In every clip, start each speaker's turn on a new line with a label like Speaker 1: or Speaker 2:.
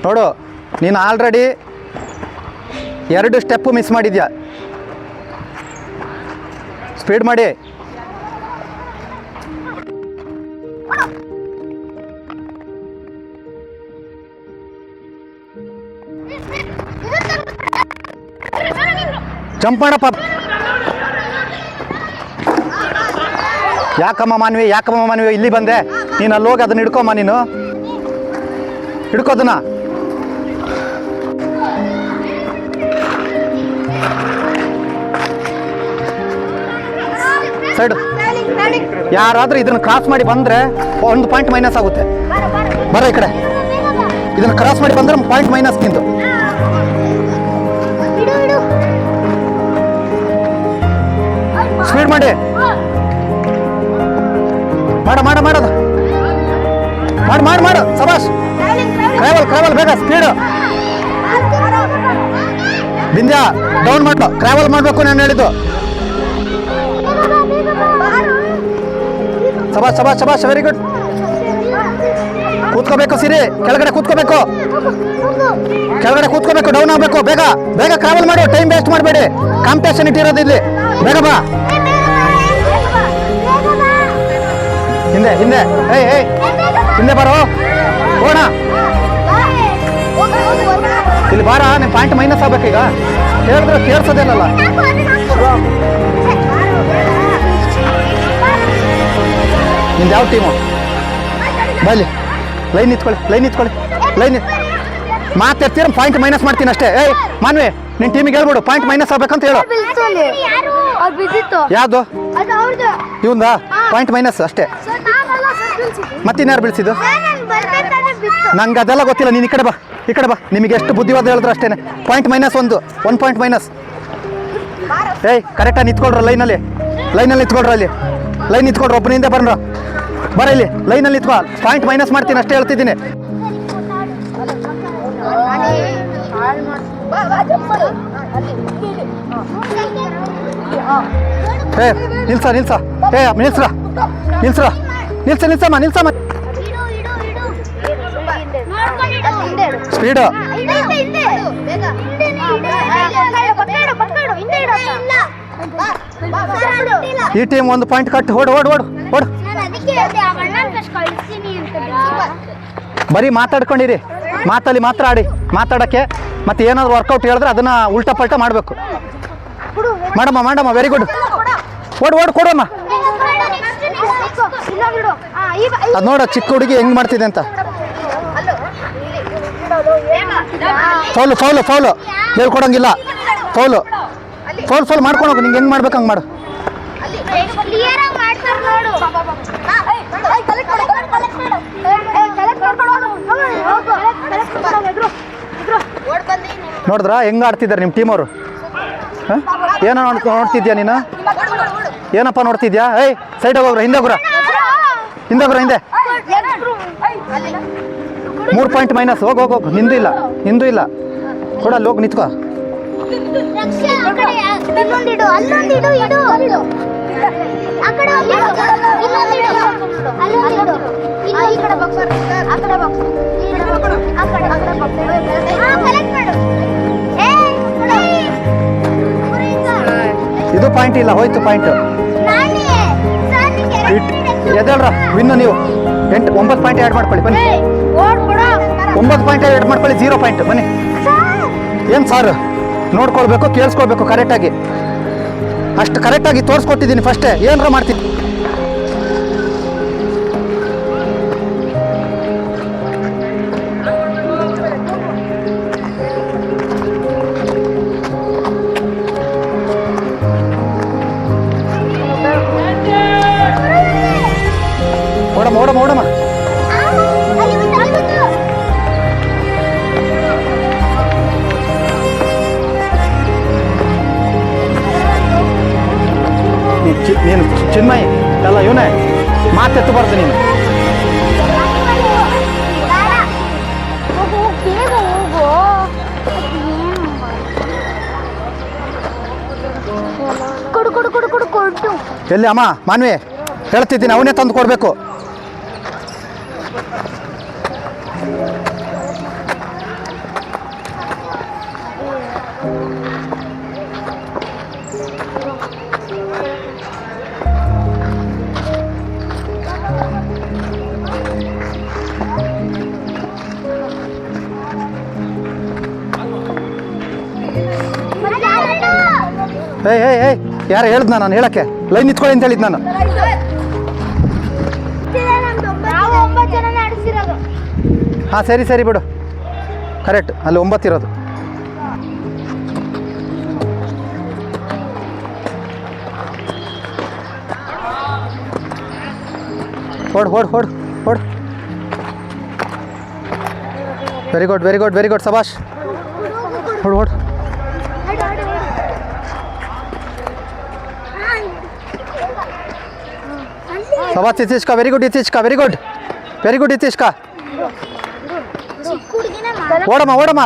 Speaker 1: ನೋಡು, ನೀನು already 2 step miss ಮಾಡಿದ್ಯಾ. ಸ್ಪೀಡ್ ಮಾಡಿ. ಜಂಪ್ ಮಾಡಪ್ಪ. ಯಾಕಮ್ಮ ಮಾನ್ವಿ ಇಲ್ಲಿ ಬಂದೆ? ನೀನು ಅಲ್ಲಿ ಹೋಗಿ ಅದನ್ನ ಹಿಡ್ಕೊಮ್ಮ. ನೀನು ಹಿಡ್ಕೋದನ್ನ. ಸೈಡು. ಯಾರಾದ್ರೂ ಇದನ್ನ ಕ್ರಾಸ್ ಮಾಡಿ ಬಂದ್ರೆ 1 ಪಾಯಿಂಟ್ ಮೈನಸ್ ಆಗುತ್ತೆ. ಬರೋ ಈ ಕಡೆ. ಇದನ್ನ ಕ್ರಾಸ್ ಮಾಡಿ ಬಂದ್ರೆ ಪಾಯಿಂಟ್ ಮೈನಸ್ ನಿಂದು. ಸ್ಪೀಡ್ ಮಾಡಿ. ಮಾಡೋದು ಮಾಡು. ಸಬಾಷ್. ಕ್ರಾವಲ್ ಬೇಗ ಸ್ಪೀಡ್. ಬಿಂದ್ಯಾ ಡೌನ್ ಮಾಡು. ಕ್ರಾವಲ್ ಮಾಡಬೇಕು ನಾನು ಹೇಳಿದ್ದು. ಸಬಾಷ್ ವೆರಿ ಗುಡ್. ಕೂತ್ಕೋಬೇಕು ಸಿರಿ. ಕೆಳಗಡೆ ಕೂತ್ಕೋಬೇಕು. ಡೌನ್ ಆಗಬೇಕು. ಬೇಗ ಕ್ರಾವಲ್ ಮಾಡು. ಟೈಮ್ ವೇಸ್ಟ್ ಮಾಡಬೇಡಿ. ಕಾಂಪಿಟೇಷನ್ ಇಟ್ಟಿರೋದು ಇಲ್ಲಿ. ಬೇಗ ಬಾ. ಹಿಂದೆ ಹಿಂದೆ ಬರೋ. ಹೋಣ ಇಲ್ಲಿ ಬಾರ. ನಿಮ್ಮ ಪಾಯಿಂಟ್ ಮೈನಸ್ ಆಗ್ಬೇಕೀಗ. ಹೇಳಿದ್ರೆ ಕೇಳಿಸೋದೇನಲ್ಲ. ನಿಂದು ಯಾವ ಟೀಮು? ಬಲ್ಲಿ ಲೈನ್ ನಿಂತ್ಕೊಳ್ಳಿ. ಮಾತಾಡ್ತೀರ ಪಾಯಿಂಟ್ ಮೈನಸ್ ಮಾಡ್ತೀನಿ ಅಷ್ಟೇ. ಮಾನ್ವಿ, ನಿನ್ನ ಟೀಮಿಗೆ ಹೇಳ್ಬಿಡು ಪಾಯಿಂಟ್ ಮೈನಸ್ ಆಗ್ಬೇಕಂತ ಹೇಳು. ಯಾವುದು? ಇವಂದ ಪಾಯಿಂಟ್ ಮೈನಸ್ ಅಷ್ಟೇ. ಮತ್ತಿನ್ಯಾರು ಬೀಳ್ಸಿದ್ದು? ನಂಗೆ ಅದೆಲ್ಲ ಗೊತ್ತಿಲ್ಲ. ನೀನು ಈ ಕಡೆ ಬಾ. ನಿಮಗೆ ಎಷ್ಟು ಬುದ್ಧಿವಾದ ಹೇಳಿದ್ರು ಅಷ್ಟೇನೆ. Point minus 1 point minus. ಕರೆಕ್ಟಾಗಿ ನಿಂತ್ಕೊಳ್ರ ಲೈನಲ್ಲಿ ನಿಂತ್ಕೊಳ್ರ. ಅಲ್ಲಿ ಲೈನ್ ನಿಂತ್ಕೊಳ್ರ. ಒಬ್ಬನಿಂದ ಬರ ಇಲ್ಲಿ ಲೈನಲ್ಲಿ ನಿಂತ್ಕೊ. ಪಾಯಿಂಟ್ ಮೈನಸ್ ಮಾಡ್ತೀನಿ ಅಷ್ಟೇ ಹೇಳ್ತಿದ್ದೀನಿ. ನಿಲ್ಸಮ್ಮ. ಸ್ಪೀಡ್. ಈ ಟೀಮ್ 1 ಪಾಯಿಂಟ್ ಕಟ್. ಓಡು. ಬರೀ ಮಾತಾಡ್ಕೊಂಡಿರಿ. ಮಾತಲ್ಲಿ ಮಾತ್ರ ಆಡಿ. ಮಾತಾಡಕ್ಕೆ ಮತ್ತೆ ಏನಾದ್ರು ವರ್ಕೌಟ್ ಹೇಳಿದ್ರೆ ಅದನ್ನ ಉಲ್ಟಾ ಪಲ್ಟಾ ಮಾಡಬೇಕು. ಮಾಡಮ್ಮ. Very good. ಓಡು ಕೊಡಮ್ಮ. ಅದು ನೋಡ ಚಿಕ್ಕ ಹುಡುಗಿ ಹೆಂಗ್ ಮಾಡ್ತಿದೆ ಅಂತ. ಫೌಲು ಹೇಳ್ಕೊಡಂಗಿಲ್ಲ. ಫೌಲ್ ಮಾಡ್ಕೊಂಡು ನಿಂಗೆ ಹೆಂಗ್ ಮಾಡ್ಬೇಕು ಹಂಗೆ ಮಾಡು. ನೋಡಿದ್ರಾ ಹೆಂಗ್ ಆಡ್ತಿದ್ದಾರೆ ನಿಮ್ಮ ಟೀಮ್ ಅವರು? ಏನೋ ನೋಡ್ತಿದ್ಯಾ ನೀನು? ಏನಪ್ಪ ನೋಡ್ತಿದ್ಯಾ? ಸೈಡ್ ಹೋಗ್ರ. ಹಿಂದೆ 3 ಪಾಯಿಂಟ್ ಮೈನಸ್. ಹೋಗು. ನಿಂದು ಇಲ್ಲ. ಕೊಡ. ಅಲ್ಲಿ ಹೋಗಿ ನಿಂತ್ಕೋ. ಇದು ಪಾಯಿಂಟ್ ಇಲ್ಲ. ಹೋಯ್ತು ಪಾಯಿಂಟ್. ಎದ್ದೇಳ್ರ. ವಿನ್ನು ನೀವು 9 ಪಾಯಿಂಟ್ ಆ್ಯಡ್ ಮಾಡ್ಕೊಳ್ಳಿ. ಬನ್ನಿ. 9 ಪಾಯಿಂಟ್ ಆ್ಯಡ್ ಮಾಡ್ಕೊಳ್ಳಿ. 0 ಪಾಯಿಂಟ್. ಬನ್ನಿ. ಏನು ಸಾರ್ ನೋಡ್ಕೊಳ್ಬೇಕು, ಕೇಳಿಸ್ಕೊಳ್ಬೇಕು ಕರೆಕ್ಟಾಗಿ. ಅಷ್ಟು ಕರೆಕ್ಟಾಗಿ ತೋರಿಸ್ಕೊಟ್ಟಿದ್ದೀನಿ ಫಸ್ಟೇ. ಏನಾರ ಮಾಡ್ತೀನಿ. ಓಡಮ್ಮ. ನೀನು ಚಿನ್ಮಯ್ ಎಲ್ಲ ಇವನೇ ಮಾತೆತ್ತಬಾರ್ದು ನೀನು. ಎಲ್ಲಿ ಅಮ್ಮ ಮಾನ್ವಿ ಹೇಳ್ತಿದ್ದೀನಿ, ಅವನೇ ತಂದು ಕೊಡಬೇಕು. ಏಯ್ ಯಾರು ಹೇಳ್ದ ನಾನು ಹೇಳಕ್ಕೆ ಲೈನ್ ನಿಂತ್ಕೊಳ್ಳಿ ಅಂತ ಹೇಳಿದ್ದು ನಾನು. ಹಾಂ ಸರಿ ಬಿಡು, ಕರೆಕ್ಟ್ ಅಲ್ಲಿ 9 ಇರೋದು. ಹೊಡ್ ವೆರಿ ಗುಡ್ ಸಬಾಷ್. ಹೊಡ್ ಸಬಾಷ್ ಇತ್ತೀಚ್ಕ, ವೆರಿ ಗುಡ್ ಇತ್ತೀಚ್ಕ. ಓಡಮ್ಮ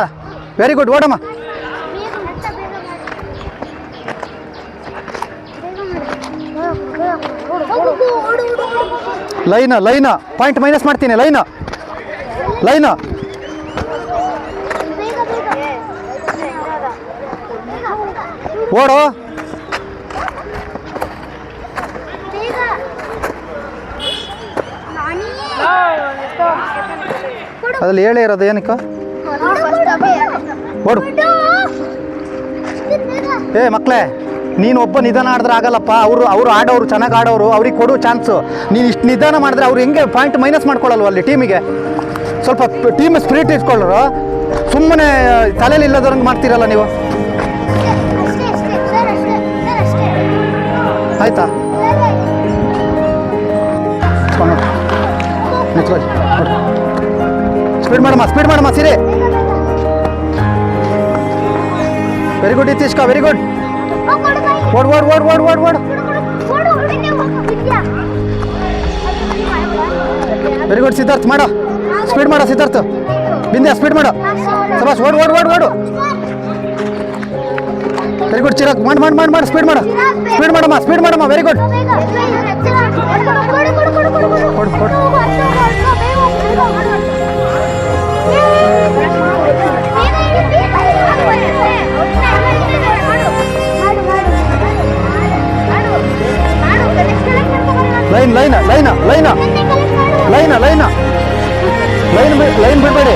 Speaker 1: ವೆರಿ ಗುಡ್ ಓಡಮ್ಮ. ಲೈನ್ ಪಾಯಿಂಟ್ ಮೈನಸ್ ಮಾಡ್ತೀನಿ. ಲೈನ್ ಓಡು. ಅದ್ರಲ್ಲಿ ಹೇಳೇ ಇರೋದು ಏನಕ್ಕ? ಓಡು. ಮಕ್ಕಳೇ, ನೀನು ಒಬ್ಬ ನಿಧಾನ ಆಡಿದ್ರೆ ಆಗಲ್ಲಪ್ಪ. ಅವರು ಆಡೋರು ಚೆನ್ನಾಗಿ ಆಡೋರು, ಅವ್ರಿಗೆ ಕೊಡು ಚಾನ್ಸು. ನೀನು ಇಷ್ಟು ನಿಧಾನ ಮಾಡಿದ್ರೆ ಅವ್ರು ಹೆಂಗೆ ಪಾಯಿಂಟ್ ಮೈನಸ್ ಮಾಡ್ಕೊಳ್ಳಲ್ವ ಅಲ್ಲಿ ಟೀಮಿಗೆ? ಸ್ವಲ್ಪ ಟೀಮ್ ಸ್ಪಿರಿಟ್ ಇಟ್ಕೊಳ್ಳೋರು. ಸುಮ್ಮನೆ ತಲೆಯಲ್ಲಿ ಇಲ್ಲದವ್ರಂಗೆ ಮಾಡ್ತೀರಲ್ಲ ನೀವು. ಆಯ್ತಾ? ನಿಂತ್ಕೊಳ್ಳಿ. ಸ್ಪೀಡ್ ಮಾಡಮ್ಮ ಸೀರೆ. ವೆರಿ ಗುಡ್ ಇತ್ತೀಚ್ಕ, ವೆರಿ ಗುಡ್. ಓಡ್. ವೆರಿ ಗುಡ್ ಸಿದ್ಧಾರ್ಥ್, ಮಾಡೋ ಸ್ಪೀಡ್ ಮಾಡೋ ಸಿದ್ಧಾರ್ಥ್. ಬಿಂದ್ಯಾ ಸ್ಪೀಡ್ ಮಾಡೋ. ಸಬಾಷ್, ಓಡು. ವೆರಿ ಗುಡ್ ಚಿರಾಗ್, ಮಾಡಿ ಸ್ಪೀಡ್ ಮಾಡಮ್ಮ. Very good. ಕೊಡು. ಲೈನ್ ಬಿಡಬೇಡಿ.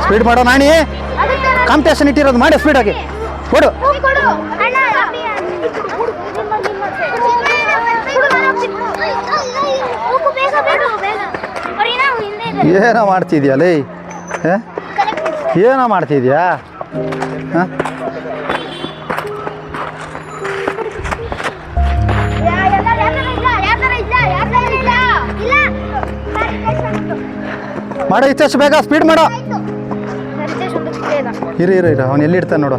Speaker 1: ಸ್ಪೀಡ್ ಮಾಡೋ ನಾಣಿ. ಕಾಂಪಿಟೇಷನ್ ಇಟ್ಟಿರೋದು ಮಾಡಿ ಸ್ಪೀಡಾಗಿ ಕೊಡು. ಏನೋ ಮಾಡ್ತಿದ್ಯಾ ಲೈ? ಏನೋ ಮಾಡ್ತಿದ್ಯಾ? ಮಾಡೋ ಇಚ್ಚಷ್ಟು ಬೇಗ ಸ್ಪೀಡ್ ಮಾಡೋ. ಇರ ಅವನು ಎಲ್ಲಿ ಇಡ್ತಾನೆ ನೋಡು.